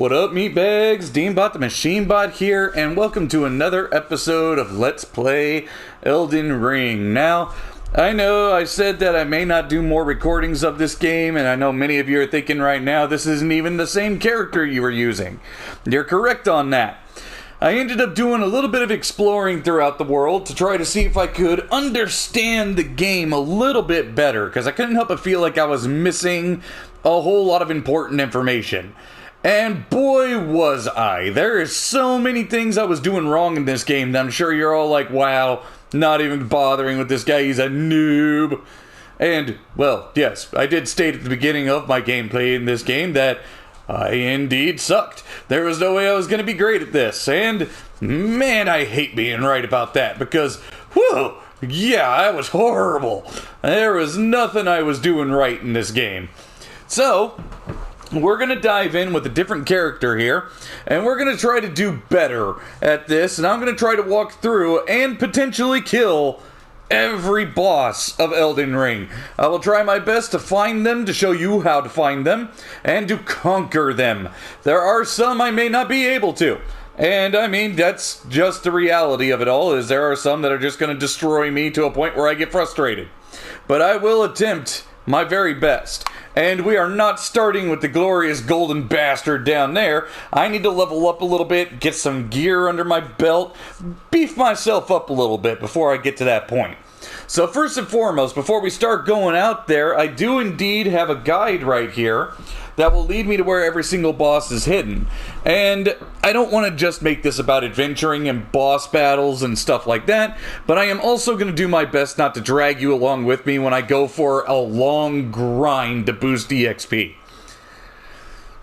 What up, meatbags? Deanbot the Machine Bot here, and welcome to another episode of Let's Play Elden Ring. Now, I know I said that I may not do more recordings of this game, and I know many of you are thinking right now this isn't even the same character you were using. You're correct on that. I ended up doing a little bit of exploring throughout the world to try to see if I could understand the game a little bit better, because I couldn't help but feel like I was missing a whole lot of important information. And boy was I. There is so many things I was doing wrong in this game that I'm sure you're all like, wow, not even bothering with this guy, he's a noob. And, well, yes, I did state at the beginning of my gameplay in this game that I indeed sucked. There was no way I was going to be great at this. And, man, I hate being right about that because, whew, yeah, I was horrible. There was nothing I was doing right in this game. So, we're going to dive in with a different character here, and we're going to try to do better at this, and I'm going to try to walk through and potentially kill every boss of Elden Ring. I will try my best to find them, to show you how to find them, and to conquer them. There are some I may not be able to, and I mean, that's just the reality of it all, is there are some that are just going to destroy me to a point where I get frustrated. But I will attempt my very best. And we are not starting with the glorious golden bastard down there. I need to level up a little bit, get some gear under my belt, beef myself up a little bit before I get to that point. So first and foremost, before we start going out there, I do indeed have a guide right here that will lead me to where every single boss is hidden. And I don't want to just make this about adventuring and boss battles and stuff like that, but I am also going to do my best not to drag you along with me when I go for a long grind to boost EXP.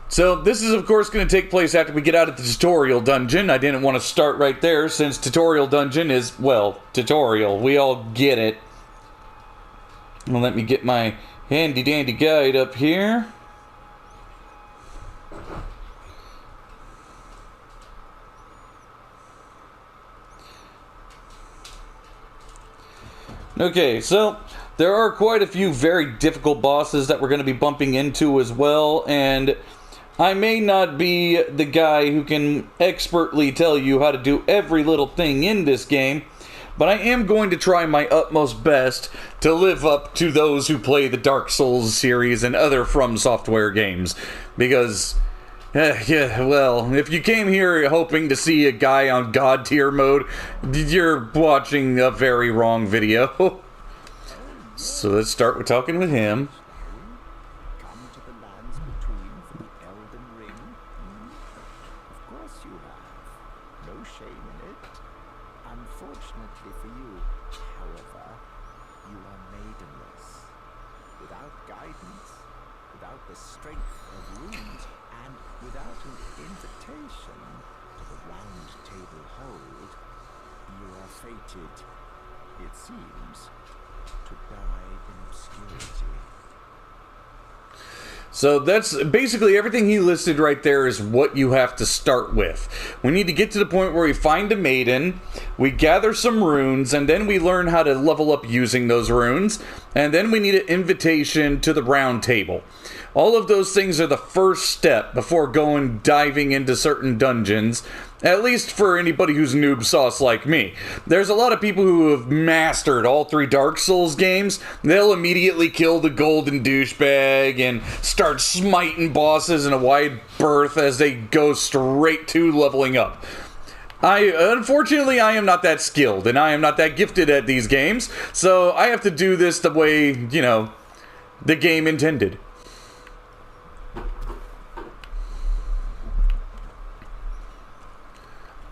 So this is of course going to take place after we get out of the tutorial dungeon. I didn't want to start right there since tutorial dungeon is, well, tutorial. We all get it. Well, let me get my handy dandy guide up here. Okay, so there are quite a few very difficult bosses that we're going to be bumping into as well, and I may not be the guy who can expertly tell you how to do every little thing in this game, but I am going to try my utmost best to live up to those who play the Dark Souls series and other From Software games, because yeah, well, if you came here hoping to see a guy on God tier mode, you're watching a very wrong video. So let's start with talking with him. Come to the lands between for the Elden Ring? Of course you have. No shame in it. Unfortunately for you, however, you are maidenless. Without guidance, without the strength of runes, and without an invitation to the round table hold, you are fated, it seems, to die in obscurity. So that's basically everything he listed right there is what you have to start with. We need to get to the point where we find a maiden, we gather some runes, and then we learn how to level up using those runes, and then we need an invitation to the round table. All of those things are the first step before diving into certain dungeons, at least for anybody who's noob sauce like me. There's a lot of people who have mastered all 3 Dark Souls games. They'll immediately kill the golden douchebag and start smiting bosses in a wide berth as they go straight to leveling up. Unfortunately, I am not that skilled, and I am not that gifted at these games, so I have to do this the way, you know, the game intended.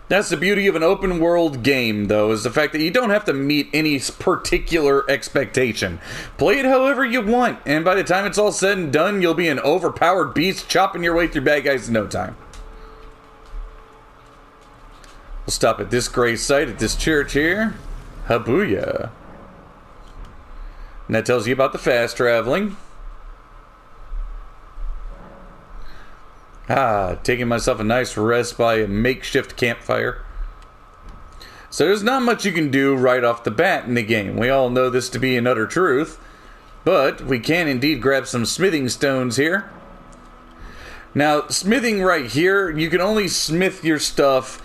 That's the beauty of an open world game, though, is the fact that you don't have to meet any particular expectation. Play it however you want, and by the time it's all said and done, you'll be an overpowered beast chopping your way through bad guys in no time. We'll stop at this grave site at this church here. Habuya. And that tells you about the fast traveling. Taking myself a nice rest by a makeshift campfire. So there's not much you can do right off the bat in the game. We all know this to be an utter truth. But we can indeed grab some smithing stones here. Now, smithing right here, you can only smith your stuff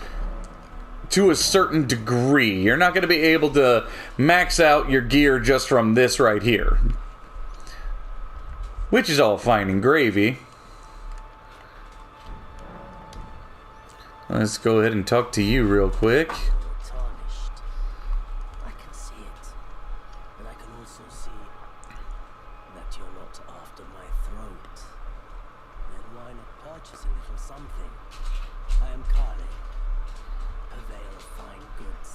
to a certain degree. You're not going to be able to max out your gear just from this right here. Which is all fine and gravy. Let's go ahead and talk to you real quick. Tarnished. I can see it. But I can also see that you're not after my throat. Then why not purchase a little something? I am Kale, purveyor of fine goods.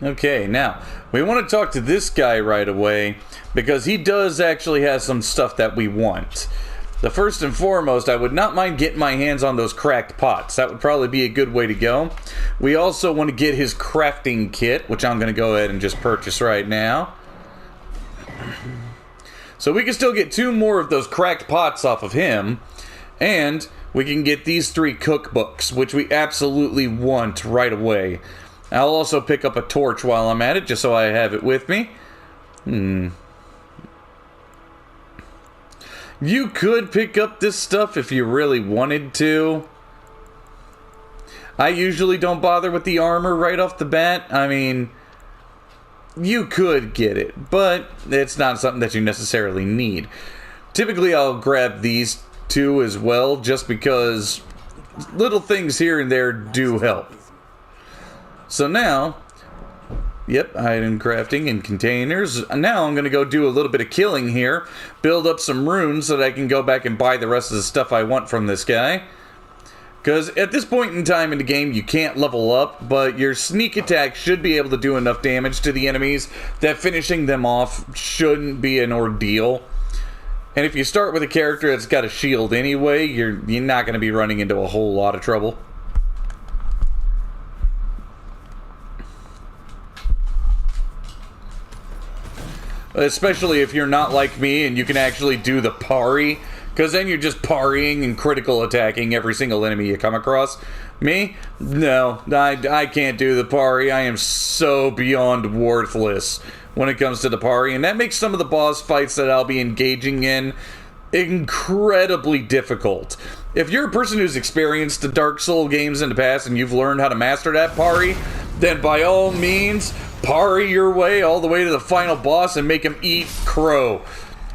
Okay, now, we want to talk to this guy right away, because he does actually have some stuff that we want. The first and foremost, I would not mind getting my hands on those cracked pots. That would probably be a good way to go. We also want to get his crafting kit, which I'm going to go ahead and just purchase right now. So we can still get 2 more of those cracked pots off of him. And we can get these 3 cookbooks, which we absolutely want right away. I'll also pick up a torch while I'm at it, just so I have it with me. You could pick up this stuff if you really wanted to. I usually don't bother with the armor right off the bat. I mean, you could get it, but it's not something that you necessarily need. Typically, I'll grab these 2 as well, just because little things here and there do help. So now, yep, item crafting and containers. Now I'm going to go do a little bit of killing here. Build up some runes so that I can go back and buy the rest of the stuff I want from this guy. Because at this point in time in the game, you can't level up, but your sneak attack should be able to do enough damage to the enemies that finishing them off shouldn't be an ordeal. And if you start with a character that's got a shield anyway, you're not going to be running into a whole lot of trouble. Especially if you're not like me and you can actually do the parry, because then you're just parrying and critical attacking every single enemy you come across. Me? No, I can't do the parry. I am so beyond worthless when it comes to the parry, and that makes some of the boss fights that I'll be engaging in incredibly difficult. If you're a person who's experienced the Dark Souls games in the past and you've learned how to master that parry, then by all means, parry your way all the way to the final boss and make him eat crow.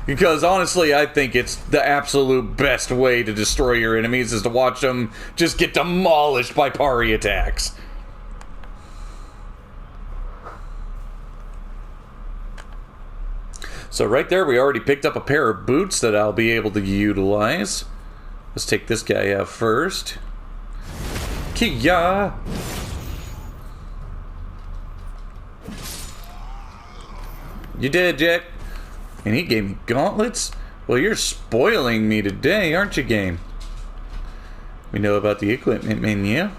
Because honestly, I think it's the absolute best way to destroy your enemies is to watch them just get demolished by parry attacks. So right there, we already picked up a pair of boots that I'll be able to utilize. Let's take this guy out first. Kia! You did, Jack. And he gave me gauntlets? Well, you're spoiling me today, aren't you, game? We know about the equipment menu.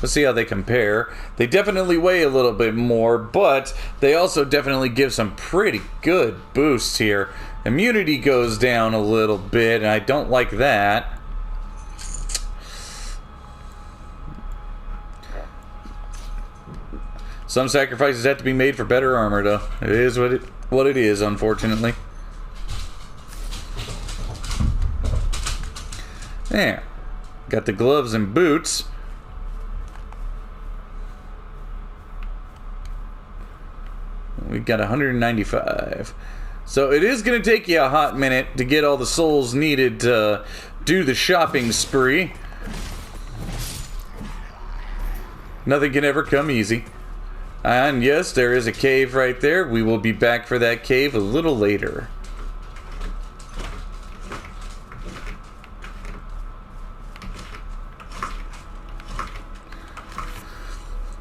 Let's see how they compare. They definitely weigh a little bit more, but they also definitely give some pretty good boosts here. Immunity goes down a little bit, and I don't like that. Some sacrifices have to be made for better armor, though. It is what it is, unfortunately. There. Got the gloves and boots. We got 195. So it is going to take you a hot minute to get all the souls needed to do the shopping spree. Nothing can ever come easy. And yes, there is a cave right there. We will be back for that cave a little later.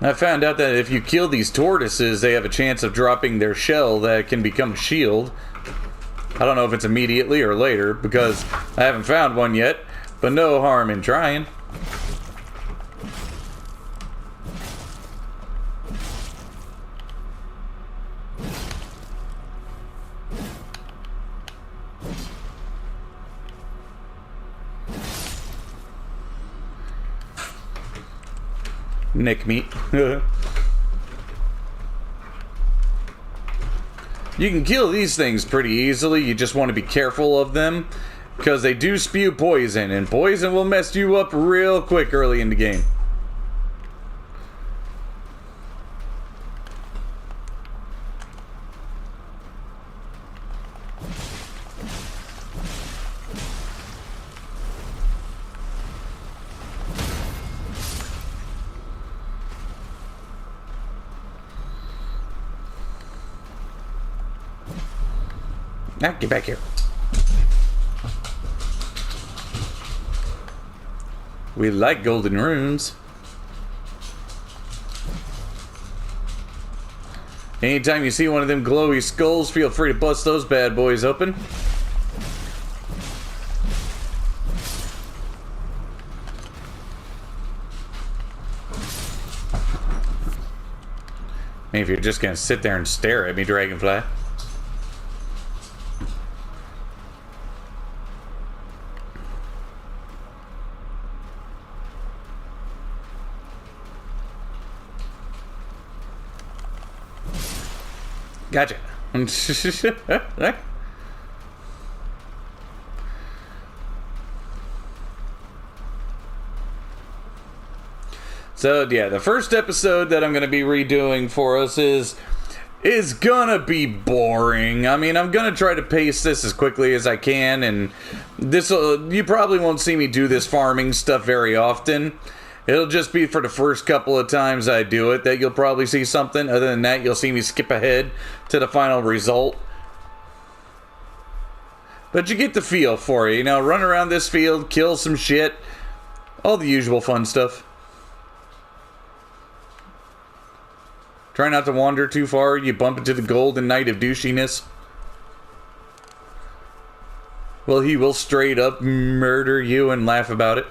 I found out that if you kill these tortoises, they have a chance of dropping their shell that can become a shield. I don't know if it's immediately or later, because I haven't found one yet, but no harm in trying. Neck meat. You can kill these things pretty easily. You just want to be careful of them. because they do spew poison, and poison will mess you up real quick early in the game. Now, get back here. We like golden runes. Anytime you see one of them glowy skulls, feel free to bust those bad boys open. Maybe if you're just gonna sit there and stare at me, Dragonfly. Gotcha. So yeah, the first episode that I'm going to be redoing for us is gonna be boring. I mean, I'm gonna try to pace this as quickly as I can, and you probably won't see me do this farming stuff very often. It'll just be for the first couple of times I do it that you'll probably see something. Other than that, you'll see me skip ahead to the final result. But you get the feel for it, you know, run around this field, kill some shit, all the usual fun stuff. Try not to wander too far, you bump into the golden knight of douchiness. Well, he will straight up murder you and laugh about it.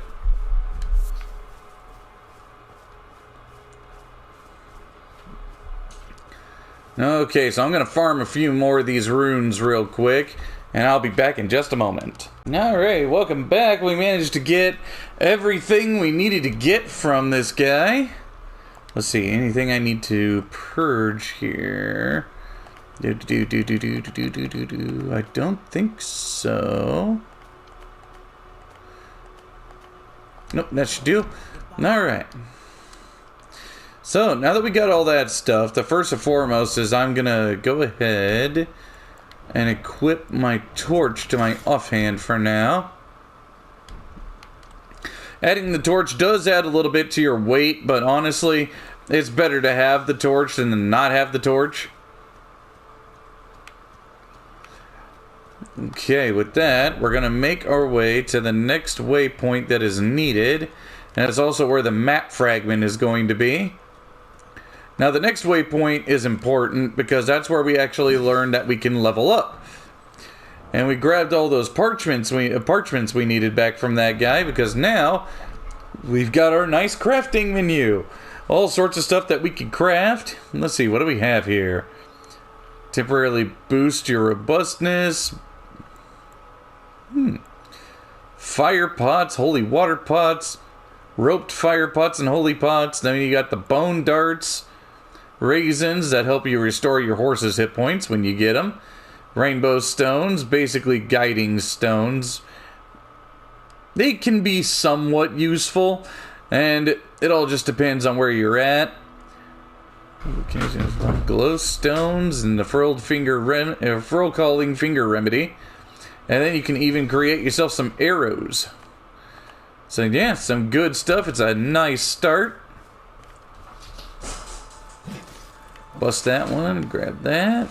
Okay, so I'm going to farm a few more of these runes real quick, and I'll be back in just a moment. Alright, welcome back. We managed to get everything we needed to get from this guy. Let's see, anything I need to purge here? I don't think so. Nope, that should do. Alright. So, now that we got all that stuff, the first and foremost is I'm gonna go ahead and equip my torch to my offhand for now. Adding the torch does add a little bit to your weight, but honestly, it's better to have the torch than to not have the torch. Okay, with that, we're gonna make our way to the next waypoint that is needed, and it's also where the map fragment is going to be. Now, the next waypoint is important because that's where we actually learn that we can level up. And we grabbed all those parchments we needed back from that guy, because now we've got our nice crafting menu. All sorts of stuff that we can craft. Let's see, what do we have here? Temporarily boost your robustness. Fire pots, holy water pots, roped fire pots and holy pots. Then you got the bone darts. Raisins that help you restore your horse's hit points when you get them. Rainbow stones, basically guiding stones. They can be somewhat useful, and it all just depends on where you're at. Okay, glow stones and the furl calling finger remedy. And then you can even create yourself some arrows. So yeah, some good stuff. It's a nice start. Bust that one, grab that.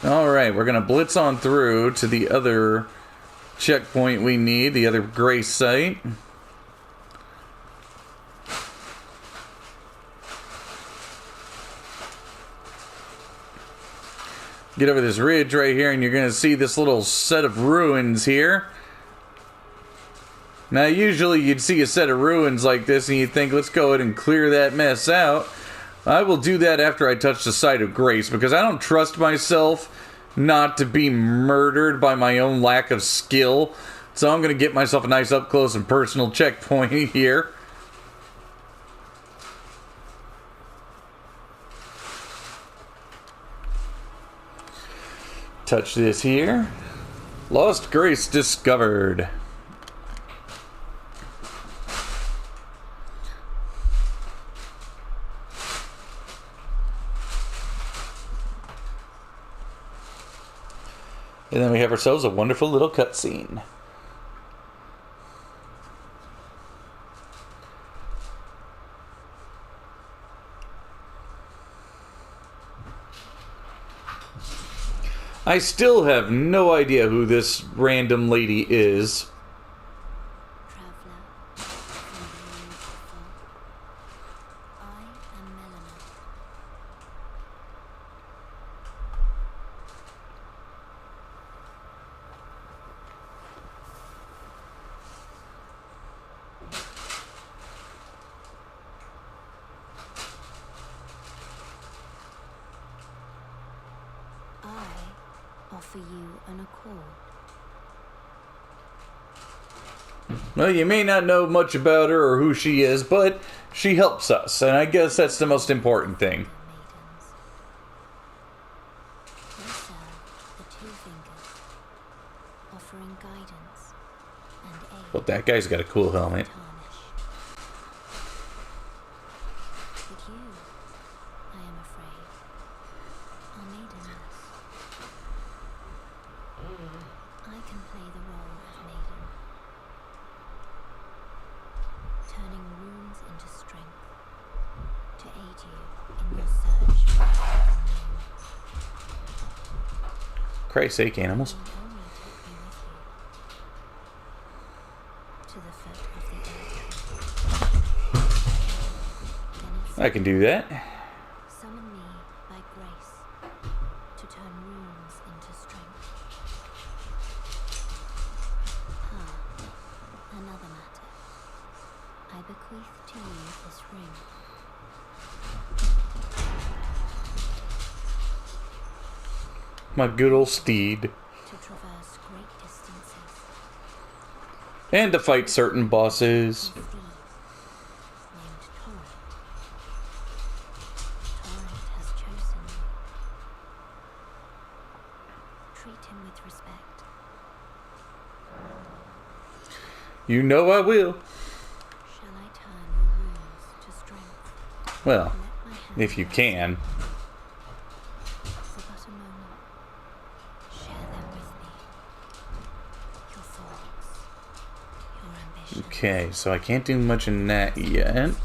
Alright, we're going to blitz on through to the other checkpoint we need, the other gray site. Get over this ridge right here, and you're going to see this little set of ruins here. Now, usually you'd see a set of ruins like this and you'd think, let's go ahead and clear that mess out. I will do that after I touch the site of grace, because I don't trust myself not to be murdered by my own lack of skill. So I'm going to get myself a nice up close and personal checkpoint here. Touch this here. Lost Grace discovered. And then we have ourselves a wonderful little cutscene. I still have no idea who this random lady is. Traveler from beyond the fog. I am Melina. I offer you an accord. Well, you may not know much about her or who she is, but she helps us, and I guess that's the most important thing. Maidens. They serve the two fingers, offering guidance and aid. Well, that guy's got a cool helmet. Tarnished. But you, I am afraid, are maidenless. I can play the role of maiden, turning wounds into strength to aid you in your search for the Elden Ring. Christ's sake, animals. You need only take me with you to the foot of the earth. Then it's I can do that. summon me by grace to turn runes into strength. Another matter. I bequeath to you this ring. My good old steed. To traverse great distances. And to fight certain bosses. Steed named Torrent. Torrent has chosen you. Treat him with respect. You know I will. Shall I turn your runes to strength? Well, Let my hand if you rest can. for but a moment. Share them with me. Your thoughts, your ambitions. Okay, so I can't do much in that yet. You would follow.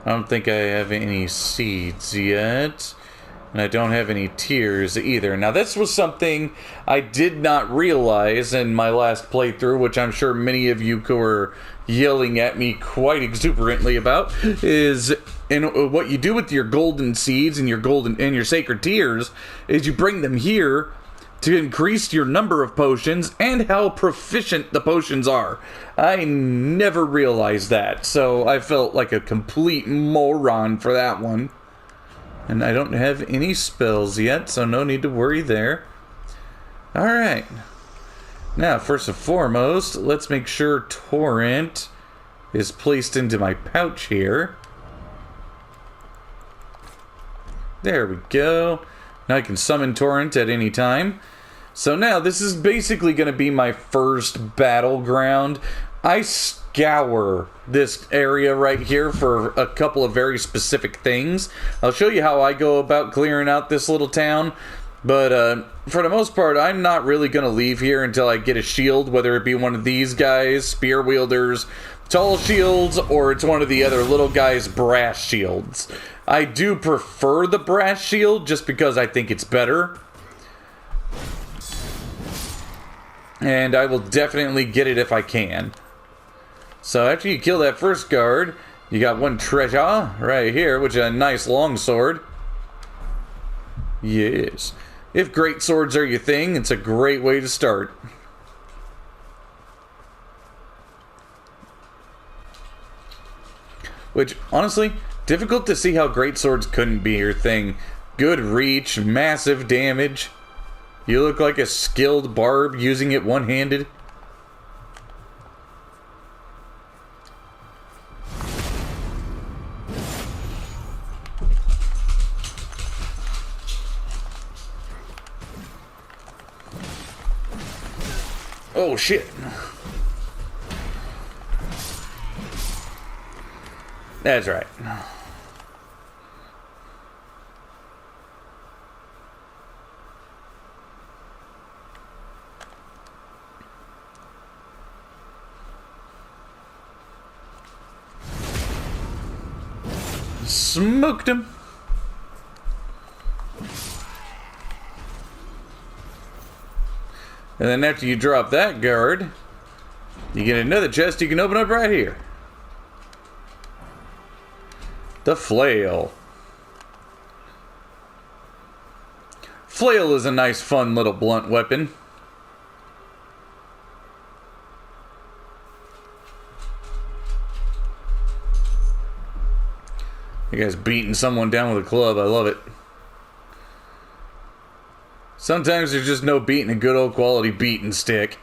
I don't think I have any seeds yet. And I don't have any tears either. Now, this was something I did not realize in my last playthrough, which I'm sure many of you were yelling at me quite exuberantly about, is what you do with your golden seeds and your sacred tears is you bring them here to increase your number of potions and how proficient the potions are. I never realized that, so I felt like a complete moron for that one. And I don't have any spells yet, so no need to worry there. Alright. Now, first and foremost, let's make sure Torrent is placed into my pouch here. There we go. Now I can summon Torrent at any time. So now, this is basically going to be my first battleground. I scour this area right here for a couple of very specific things. I'll show you how I go about clearing out this little town. But for the most part, I'm not really going to leave here until I get a shield, whether it be one of these guys, spear wielders, tall shields, or it's one of the other little guys, brass shields. I do prefer the brass shield just because I think it's better. And I will definitely get it if I can. So after you kill that first guard, you got one treasure right here, which is a nice long sword. Yes. If great swords are your thing, it's a great way to start. Which, honestly, difficult to see how great swords couldn't be your thing. Good reach, massive damage. You look like a skilled barb using it one-handed. Oh shit. That's right. Smoked him. And then after you drop that guard, you get another chest you can open up right here. The flail. Flail is a nice, fun little blunt weapon. You guys beating someone down with a club. I love it. Sometimes there's just no beating a good old quality beating stick.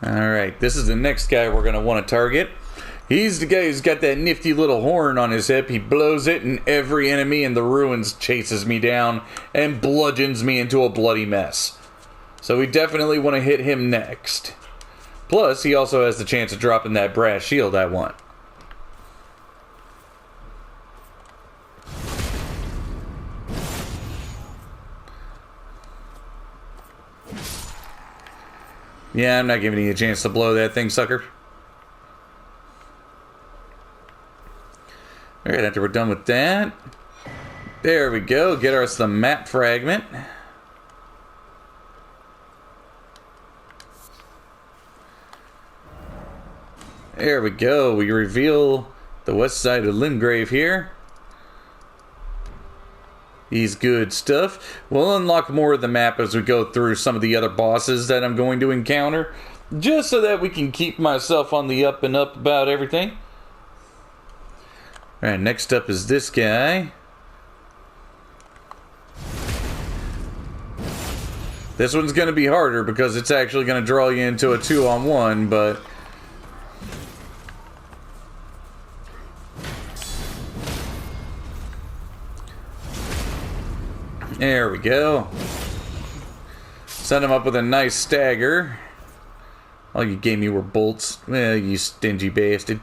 Alright, this is the next guy we're going to want to target. He's the guy who's got that nifty little horn on his hip. He blows it and every enemy in the ruins chases me down and bludgeons me into a bloody mess. So we definitely want to hit him next. Plus, he also has the chance of dropping that brass shield I want. Yeah, I'm not giving you a chance to blow that thing, sucker. Alright, after we're done with that, there we go. Get us the map fragment. There we go. We reveal the west side of Limgrave here. He's good stuff. We'll unlock more of the map as we go through some of the other bosses that I'm going to encounter, just so that we can keep myself on the up and up about everything. Alright, next up is this guy. This one's going to be harder because it's actually going to draw you into a 2-on-1, but... There we go. Set him up with a nice stagger. All you gave me were bolts. Well, you stingy bastard.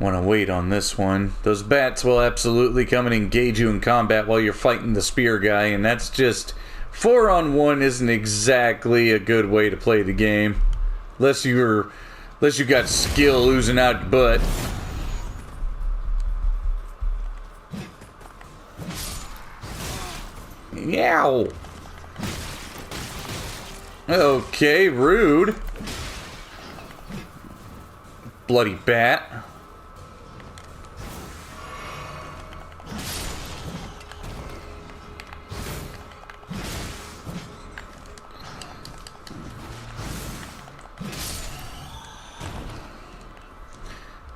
Want to wait on this one. Those bats will absolutely come and engage you in combat while you're fighting the spear guy, and that's just 4-on-1 isn't exactly a good way to play the game, unless you got skill oozing out your butt. Yow. Okay, rude. Bloody bat.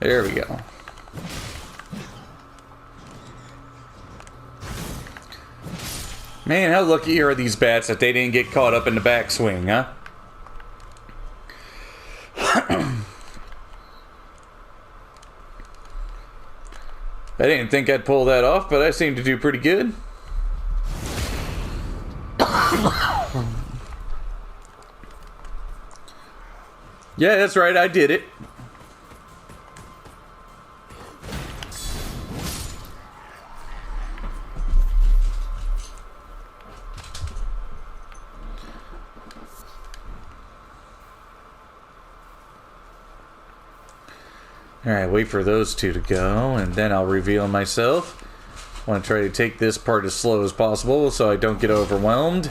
There we go. Man, how lucky are these bats that they didn't get caught up in the backswing, huh? I didn't think I'd pull that off, but I seem to do pretty good. Yeah, that's right, I did it. Alright, wait for those two to go, and then I'll reveal myself. I want to try to take this part as slow as possible so I don't get overwhelmed.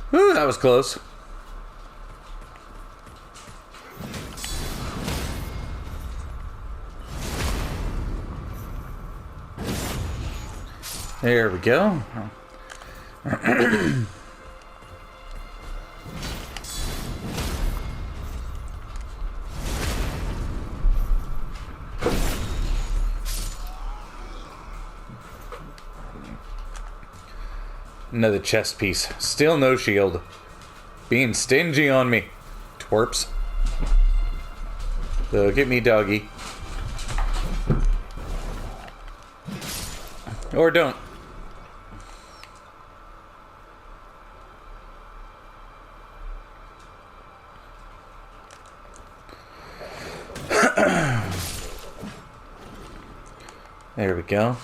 Whew, that was close. There we go. Another chest piece. Still no shield. Being stingy on me. Twerps. Look at me, doggy. Or don't. There we go.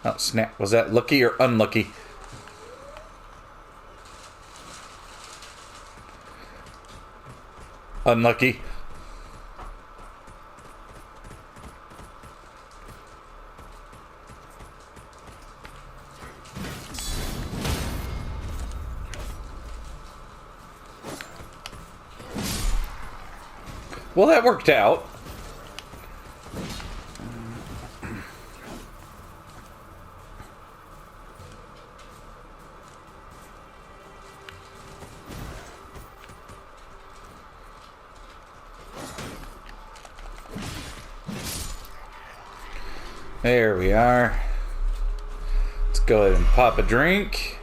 Oh, snap. Was that lucky or unlucky? Unlucky. Well, that worked out. There we are. Let's go ahead and pop a drink.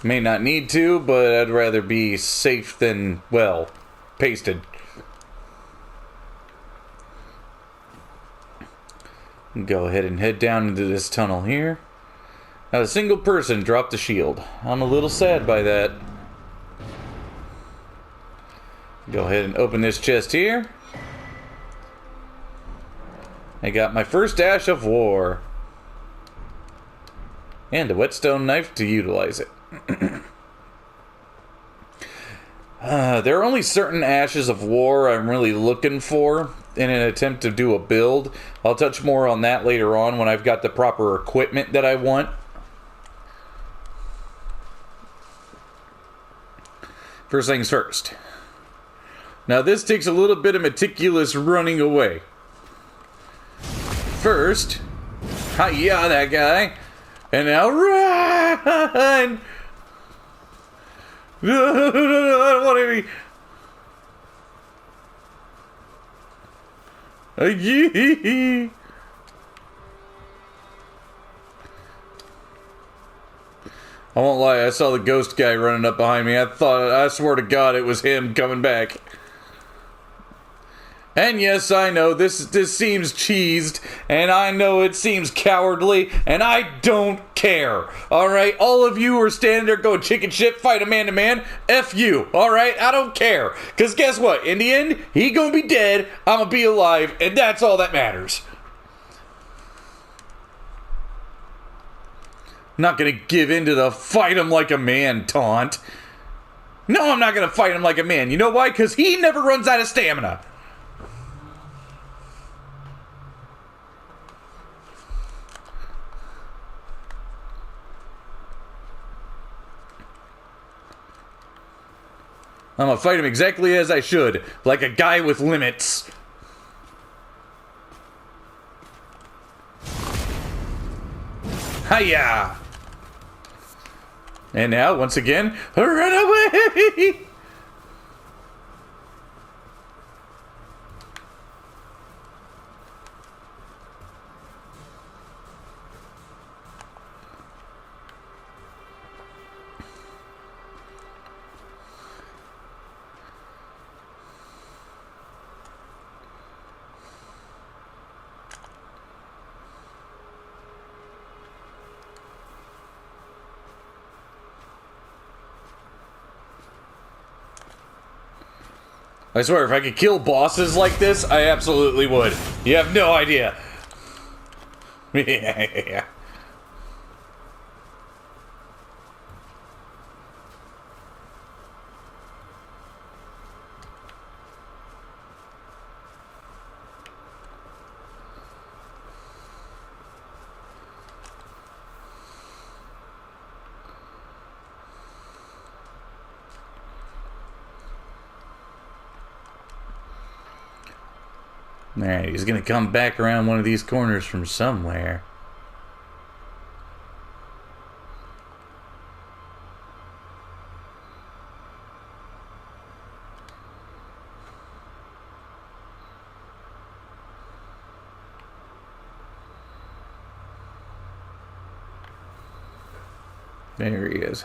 May not need to, but I'd rather be safe than, well, pasted. Go ahead and head down into this tunnel here. Not a single person dropped a shield. I'm a little sad by that. Go ahead and open this chest here. I got my first Ash of War. And a whetstone knife to utilize it. There are only certain Ashes of War I'm really looking for in an attempt to do a build. I'll touch more on that later on when I've got the proper equipment that I want. First things first. Now this takes a little bit of meticulous running away. First, hi-ya, that guy. And now run! No, I don't want to be... I won't lie, I saw the ghost guy running up behind me. I swear to God, it was him coming back. And yes, I know this seems cheesed, and I know it seems cowardly, and I don't care. Alright, all of you are standing there going chicken shit, fight a man to man, F you, alright? I don't care. Because guess what? In the end, he gonna be dead, I'm gonna be alive, and that's all that matters. I'm not gonna give in to the fight him like a man taunt. No, I'm not gonna fight him like a man. You know why? Because he never runs out of stamina. I'm gonna fight him exactly as I should, like a guy with limits. Hiya! And now, once again, run away! I swear, if I could kill bosses like this, I absolutely would. You have no idea. Yeah. Alright, he's gonna come back around one of these corners from somewhere. There he is.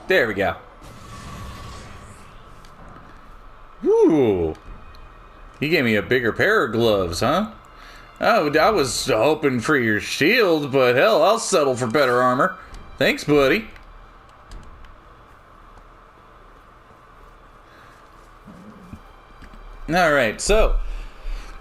There we go. Ooh. He gave me a bigger pair of gloves, huh? Oh, I was hoping for your shield, but hell, I'll settle for better armor. Thanks, buddy. Alright, so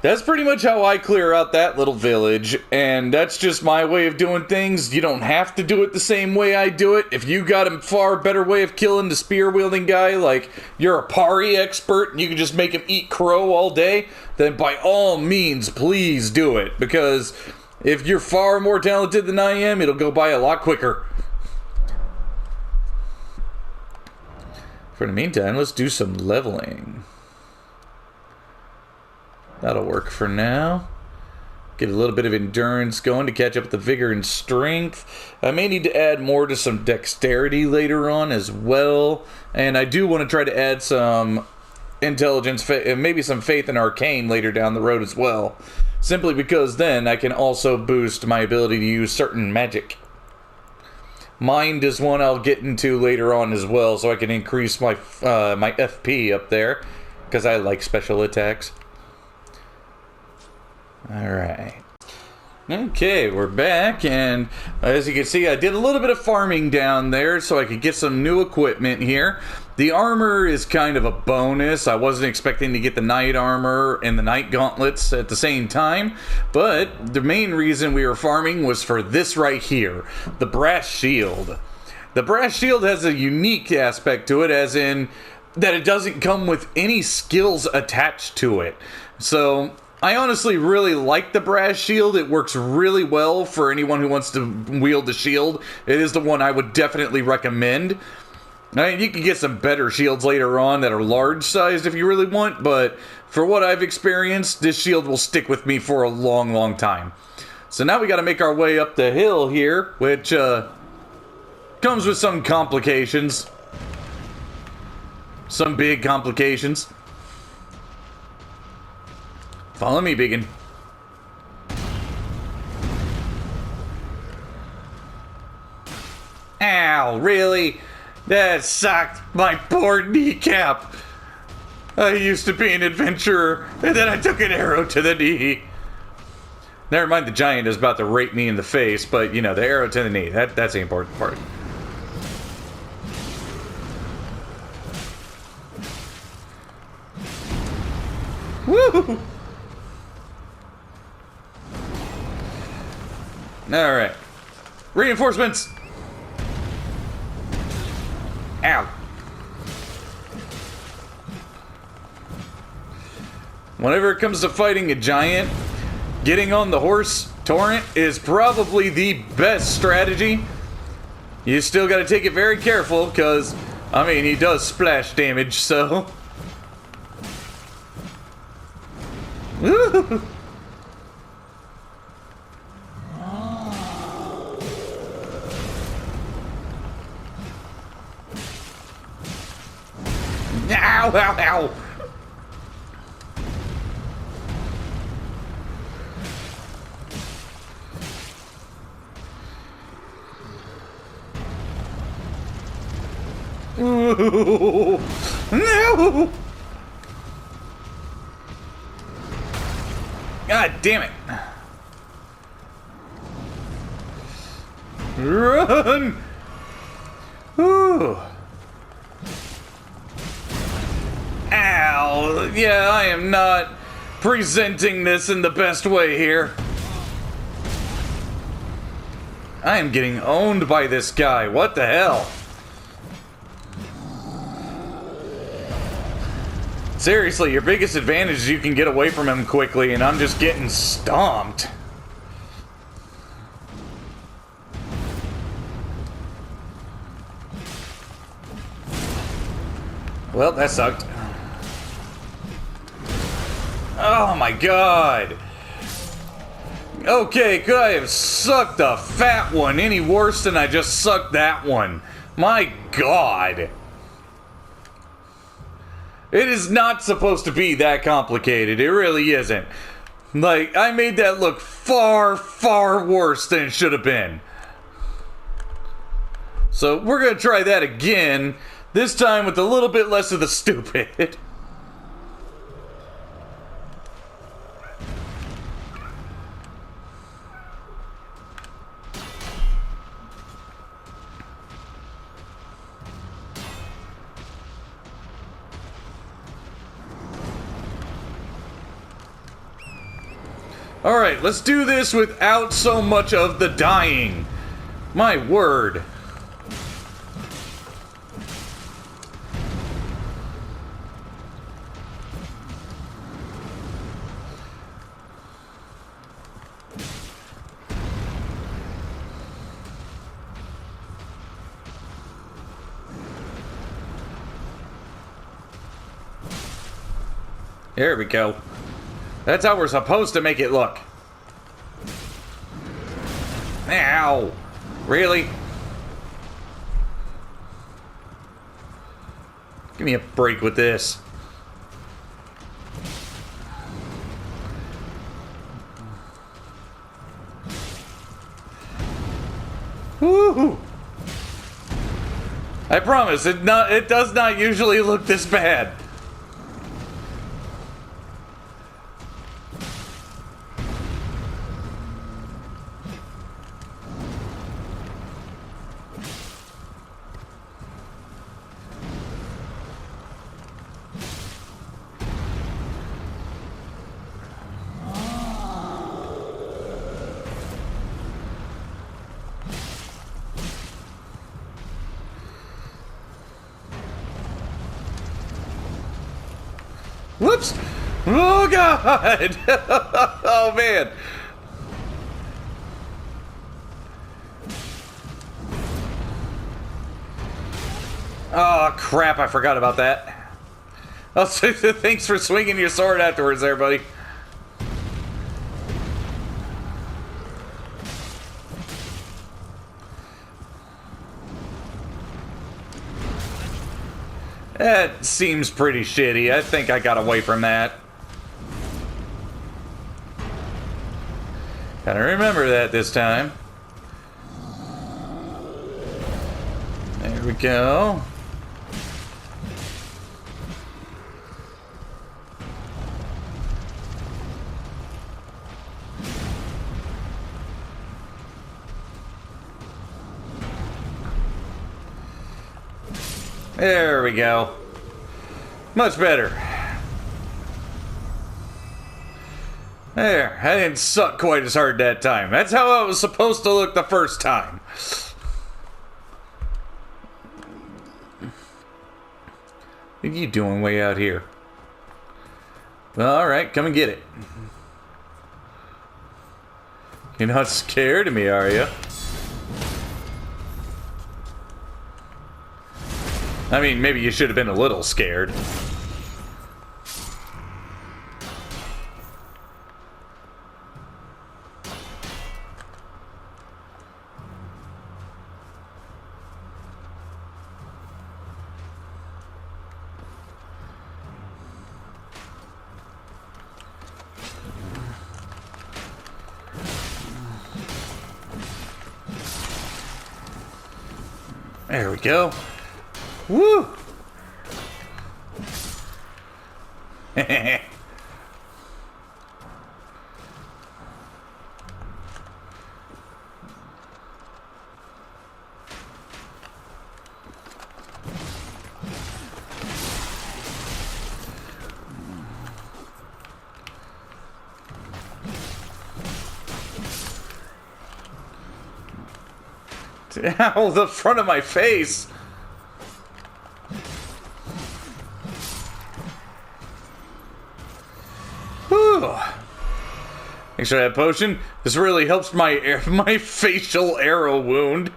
that's pretty much how I clear out that little village, and that's just my way of doing things. You don't have to do it the same way I do it. If you got a far better way of killing the spear-wielding guy, like you're a parry expert and you can just make him eat crow all day, then by all means, please do it. Because if you're far more talented than I am, it'll go by a lot quicker. For the meantime, let's do some leveling. That'll work for now. Get a little bit of endurance going to catch up with the vigor and strength. I may need to add more to some dexterity later on as well. And I do want to try to add some intelligence, maybe some faith in arcane later down the road as well. Simply because then I can also boost my ability to use certain magic. Mind is one I'll get into later on as well, so I can increase my my FP up there. Because I like special attacks. Alright. Okay, we're back, and as you can see, I did a little bit of farming down there so I could get some new equipment here. The armor is kind of a bonus. I wasn't expecting to get the knight armor and the knight gauntlets at the same time, but the main reason we were farming was for this right here, the brass shield. The brass shield has a unique aspect to it, as in that it doesn't come with any skills attached to it. So I honestly really like the brass shield. It works really well for anyone who wants to wield the shield. It is the one I would definitely recommend. I mean, you can get some better shields later on that are large sized if you really want, but for what I've experienced, this shield will stick with me for a long, long time. So now we got to make our way up the hill here, which comes with some complications. Some big complications. Follow me, Biggin. Ow, really? That sucked. My poor kneecap. I used to be an adventurer, and then I took an arrow to the knee. Never mind, the giant is about to rape me in the face, but, you know, the arrow to the knee, that's the important part. Woo! Alright. Reinforcements! Ow. Whenever it comes to fighting a giant, getting on the horse torrent is probably the best strategy. You still gotta take it very careful, because, I mean, he does splash damage, so... Woo! Ow, ow, ow! Ooh, no! God damn it! Run! Ooh. Ow! Yeah, I am not presenting this in the best way here. I am getting owned by this guy. What the hell? Seriously, your biggest advantage is you can get away from him quickly, and I'm just getting stomped. Well, that sucked. Oh my god. Okay, could I have sucked a fat one any worse than I just sucked that one? My god. It is not supposed to be that complicated. It really isn't. Like, I made that look far, far worse than it should have been. So, we're gonna try that again. This time with a little bit less of the stupid. Alright, let's do this without so much of the dying. My word. There we go. That's how we're supposed to make it look. Ow! Really? Give me a break with this. Woohoo! I promise, it does not usually look this bad. Whoops! Oh god! Oh man! Oh crap, I forgot about that. Oh, thanks for swinging your sword afterwards there, buddy. That seems pretty shitty. I think I got away from that. Gotta remember that this time. There we go. There we go. Much better. There, I didn't suck quite as hard that time. That's how it was supposed to look the first time. What are you doing way out here? Alright, come and get it. You're not scared of me, are you? I mean, maybe you should have been a little scared. There we go. Woo! Ow, the front of my face! Whew. Thanks for that potion. This really helps my facial arrow wound.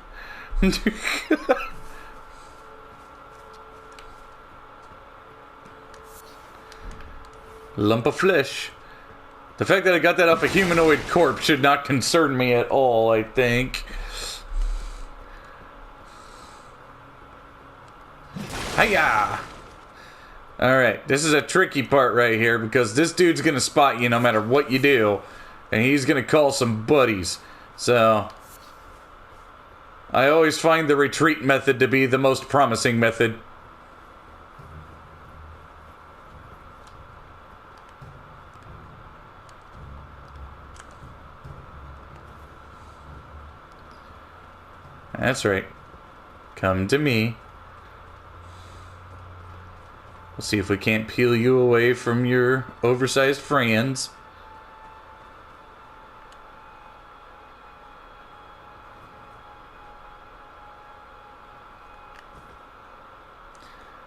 Lump of flesh. The fact that I got that off a humanoid corpse should not concern me at all, I think. Hiya! Alright, this is a tricky part right here because this dude's gonna spot you no matter what you do. And he's gonna call some buddies. So I always find the retreat method to be the most promising method. That's right. Come to me. We'll see if we can't peel you away from your oversized friends.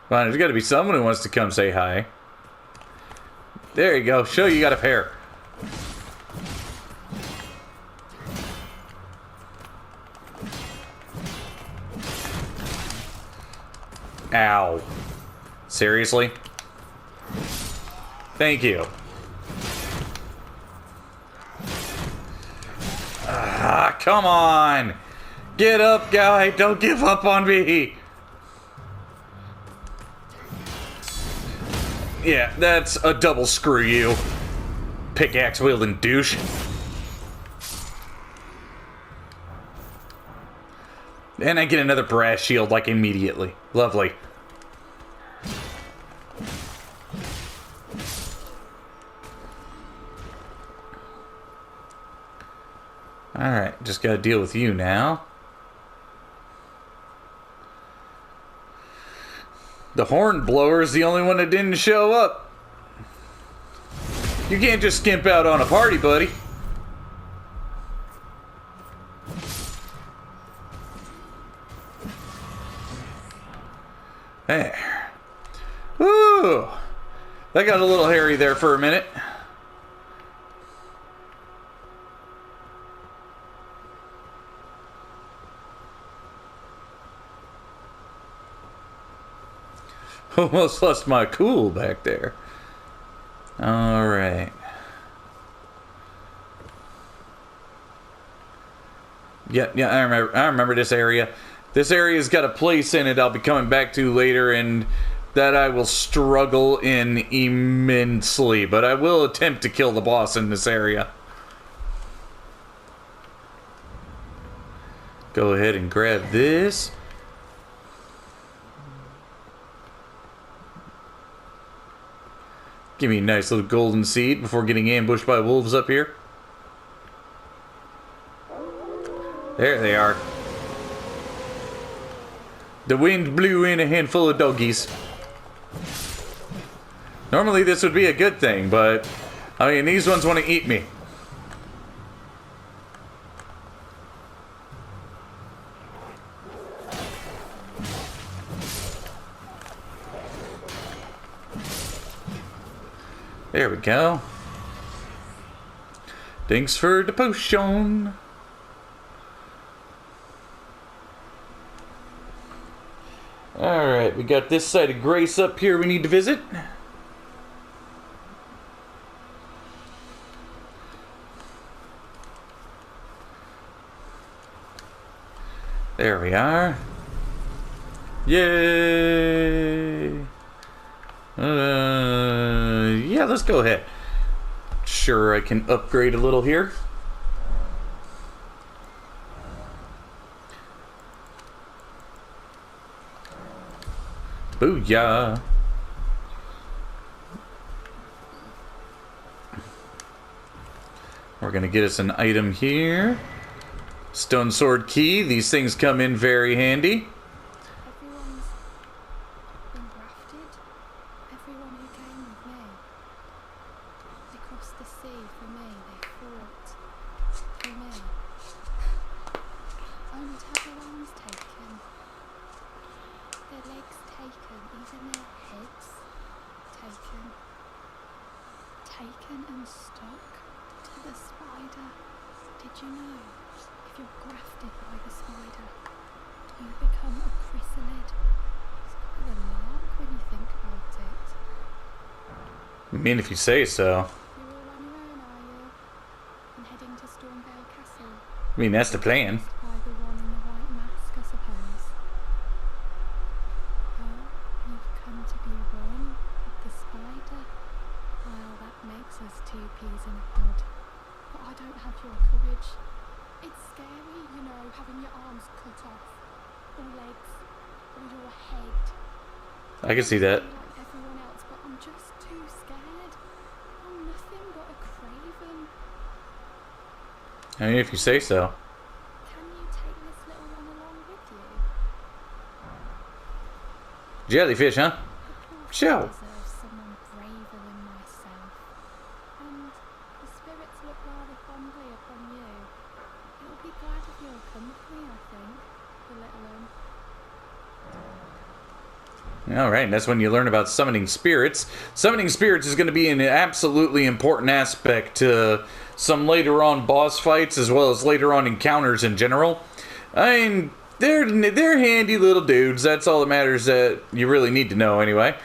Fine, there's got to be someone who wants to come say hi. There you go. Show you got a pair. Ow. Seriously? Thank you. Ah, come on! Get up, guy! Don't give up on me! Yeah, that's a double screw you. Pickaxe wielding douche. And I get another brass shield like immediately. Lovely. Alright, just gotta deal with you now. The horn blower is the only one that didn't show up. You can't just skimp out on a party, buddy. There. Woo! That got a little hairy there for a minute. Almost lost my cool back there. Alright. Yeah, I remember this area. This area's got a place in it I'll be coming back to later, and that I will struggle in immensely. But I will attempt to kill the boss in this area. Go ahead and grab this. Give me a nice little golden seed before getting ambushed by wolves up here. There they are. The wind blew in a handful of doggies. Normally this would be a good thing, but I mean, these ones want to eat me. There we go. Thanks for the potion. Alright, we got this side of Grace up here we need to visit. There we are. Yay! Yeah, let's go ahead. Sure, I can upgrade a little here. Booyah! We're gonna get us an item here. Stone sword key. These things come in very handy. Everyone's been grafted. Everyone who came with me. They crossed the sea for me. They fought for me. Only to have their arms taken. Their legs taken. Even their heads taken. Taken and stuck to the spider. Did you know? If you're grafted by the spider, you become a chrysalid. It's kind of a lark when you think about it. I mean, if you say so. You're all on your own, are you? And heading to Stormvale Castle? I mean, that's the plan. By the one in the white mask, I suppose. Oh, you've come to be one with the spider. Well, that makes us two peas in a pod. But I don't have your courage. It's scary, you know, having your arms cut off, or legs, or your head. I can see that. Like everyone else, but I'm just too scared. I'm nothing but a craven. I mean, if you say so. Can you take this little one along with you? Jellyfish, huh? The poor Sure. thing deserves someone braver than myself. And the spirits look rather fondly upon you. It'll be glad of your company, I think, the little one. Alright, that's when you learn about summoning spirits. Summoning spirits is going to be an absolutely important aspect to some later on boss fights, as well as later on encounters in general. I mean, they're handy little dudes. That's all that matters that you really need to know anyway.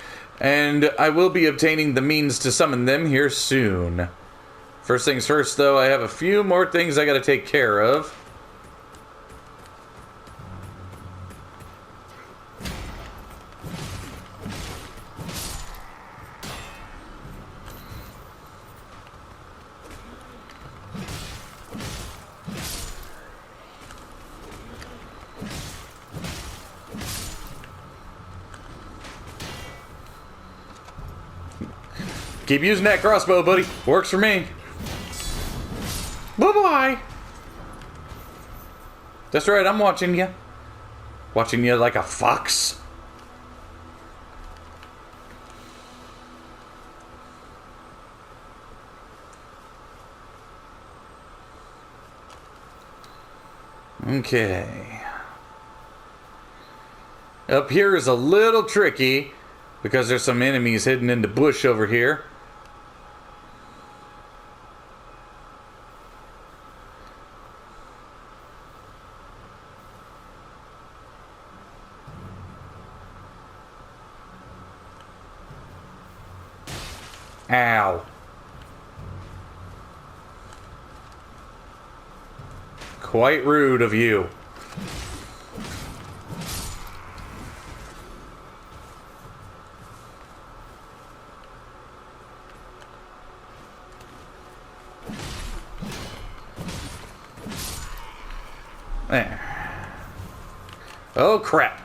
And I will be obtaining the means to summon them here soon. First things first, though, I have a few more things I got to take care of. Keep using that crossbow, buddy. Works for me. Bye-bye. That's right, I'm watching you. Watching you like a fox. Okay. Up here is a little tricky because there's some enemies hidden in the bush over here. Ow. Quite rude of you. There. Oh crap.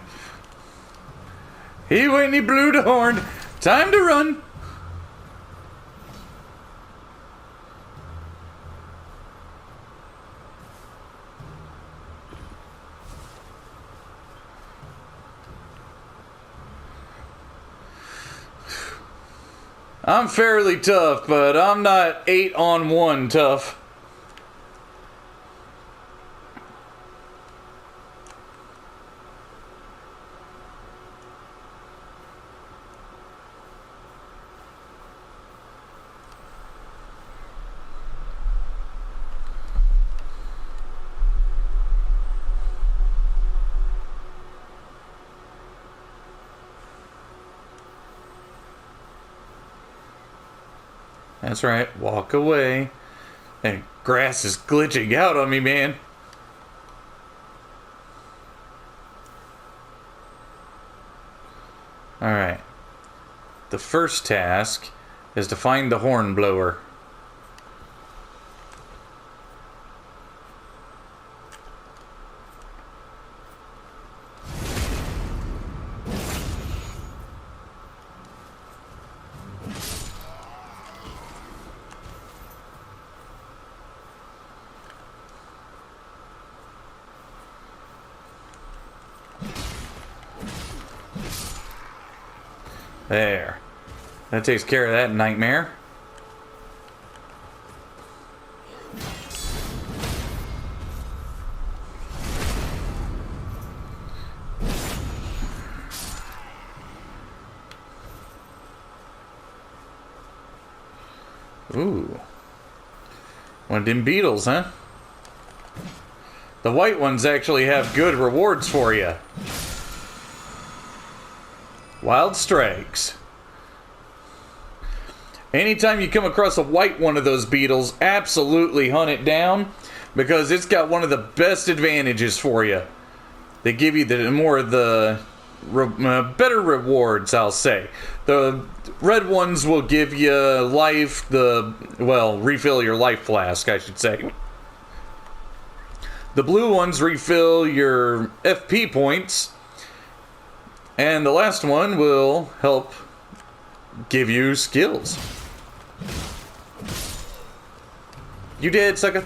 He went and he blew the horn. Time to run. I'm fairly tough, but I'm not 8-on-1 tough. That's right, walk away. And grass is glitching out on me, man. Alright. The first task is to find the horn blower. There. That takes care of that nightmare. Ooh. One of them beetles, huh? The white ones actually have good rewards for you. Wild strikes. Anytime you come across a white one of those beetles, absolutely hunt it down, because it's got one of the best advantages for you. They give you the better rewards, I'll say. The red ones will give you life, refill your life flask, I should say. The blue ones refill your FP points, and the last one will help give you skills. You did, sucker.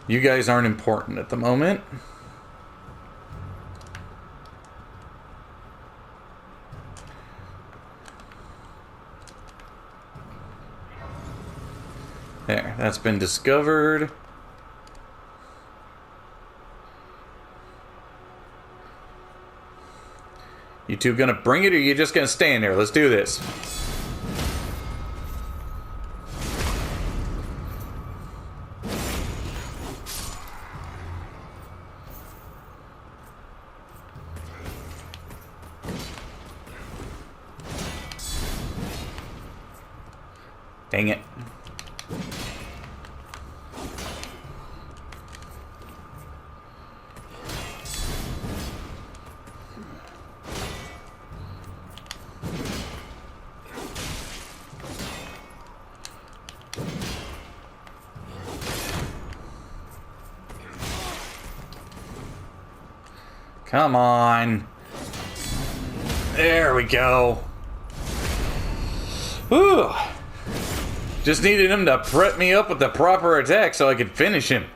You guys aren't important at the moment. There, that's been discovered. You two gonna bring it, or you just gonna stand there? Let's do this. Dang it. Come on. There we go. Whew. Just needed him to prep me up with the proper attack so I could finish him.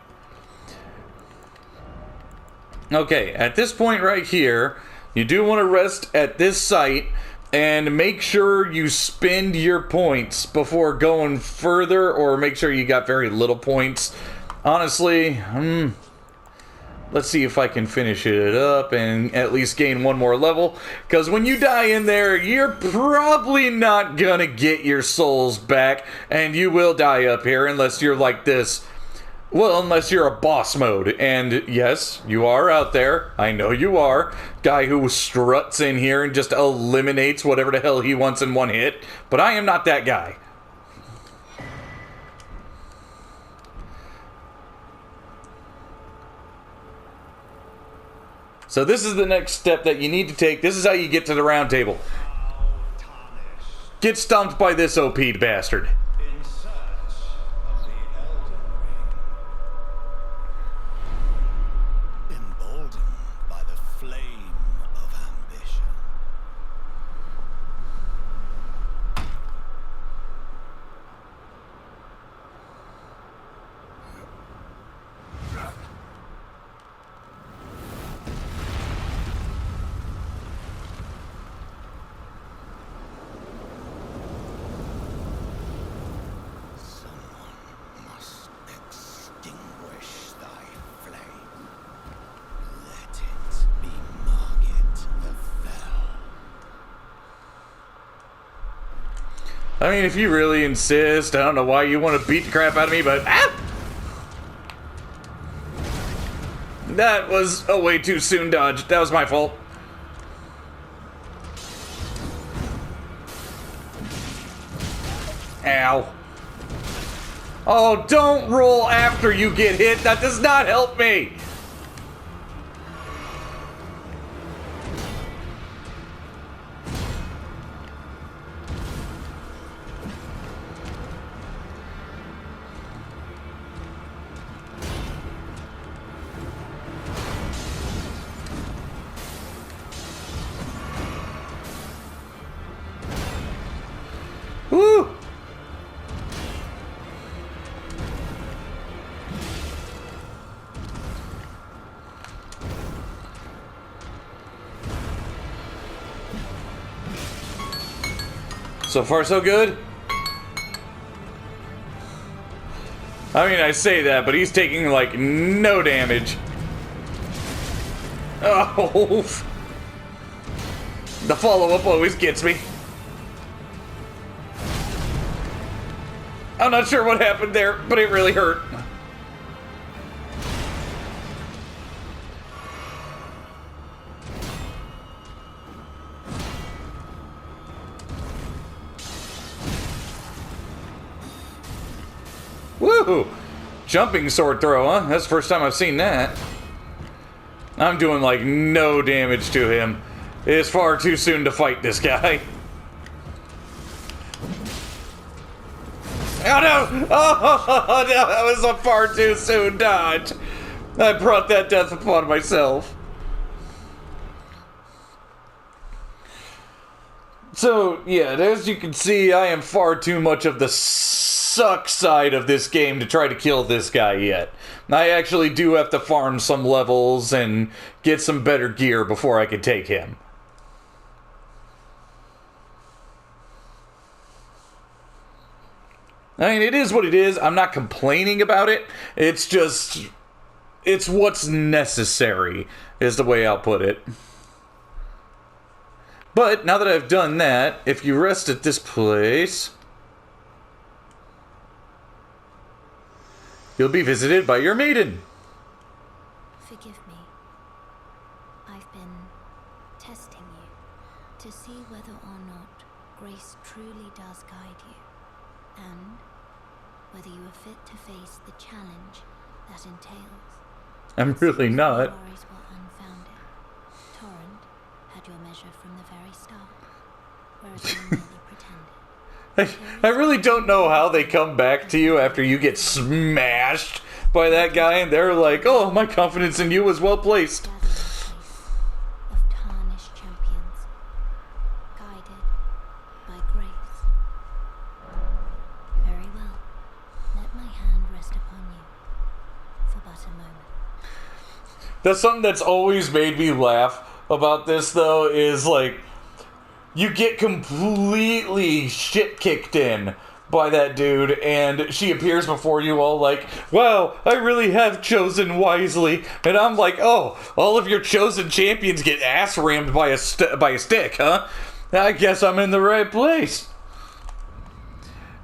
Okay, at this point right here, you do want to rest at this site and make sure you spend your points before going further, or make sure you got very little points. Honestly, let's see if I can finish it up and at least gain one more level. Because when you die in there, you're probably not gonna get your souls back. And you will die up here unless you're like this. Well, unless you're a boss mode. And yes, you are out there. I know you are. Guy who struts in here and just eliminates whatever the hell he wants in one hit. But I am not that guy. So this is the next step that you need to take. This is how you get to the round table. Get stomped by this OP bastard. In search of the Elden Ring. Emboldened by the flame of ambition. Someone must extinguish thy flame. Let it be Margit the Fell. I mean, if you really insist, I don't know why you want to beat the crap out of me, but that was a way too soon dodge. That was my fault. Ow. Oh, don't roll after you get hit. That does not help me. Woo! So far, so good. I mean, I say that, but he's taking, like, no damage. Oh! The follow-up always gets me. I'm not sure what happened there, but it really hurt. Ooh, jumping sword throw, huh? That's the first time I've seen that. I'm doing like no damage to him. It's far too soon to fight this guy. Oh no! Oh no, that was a far too soon dodge. I brought that death upon myself. So, yeah, as you can see, I am far too much of the suck side of this game to try to kill this guy yet. I actually do have to farm some levels and get some better gear before I can take him. I mean, it is what it is. I'm not complaining about it. It's just... it's what's necessary, is the way I'll put it. But, now that I've done that, if you rest at this place... you'll be visited by your maiden. Forgive me. I've been testing you to see whether or not grace truly does guide you, and whether you are fit to face the challenge that entails. I'm really not. Your worries were unfounded. Torrent had your measure from the very start, whereas you merely pretended. I really don't know how they come back to you after you get smashed by that guy and they're like, oh, my confidence in you was well placed. Gathering place of tarnished champions, guided by grace. Very well. Let my hand rest upon you for but a moment. That's something that's always made me laugh about this, though, is like, you get completely shit kicked in by that dude, and she appears before you all like, wow, I really have chosen wisely. And I'm like, oh, all of your chosen champions get ass rammed by a stick, huh? I guess I'm in the right place.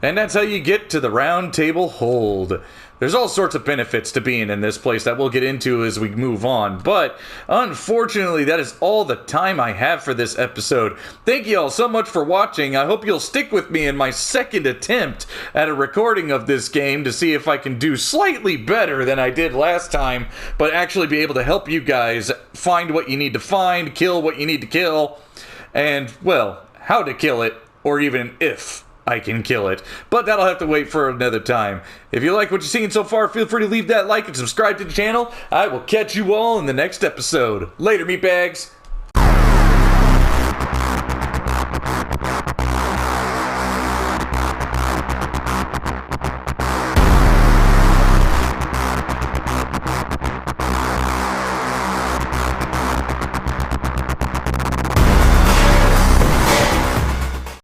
And that's how you get to the round table hold. There's all sorts of benefits to being in this place that we'll get into as we move on, but unfortunately that is all the time I have for this episode. Thank you all so much for watching. I hope you'll stick with me in my second attempt at a recording of this game to see if I can do slightly better than I did last time, but actually be able to help you guys find what you need to find, kill what you need to kill, and, well, how to kill it, or even if I can kill it. But that'll have to wait for another time. If you like what you've seen so far, feel free to leave that like and subscribe to the channel. I will catch you all in the next episode. Later, meatbags.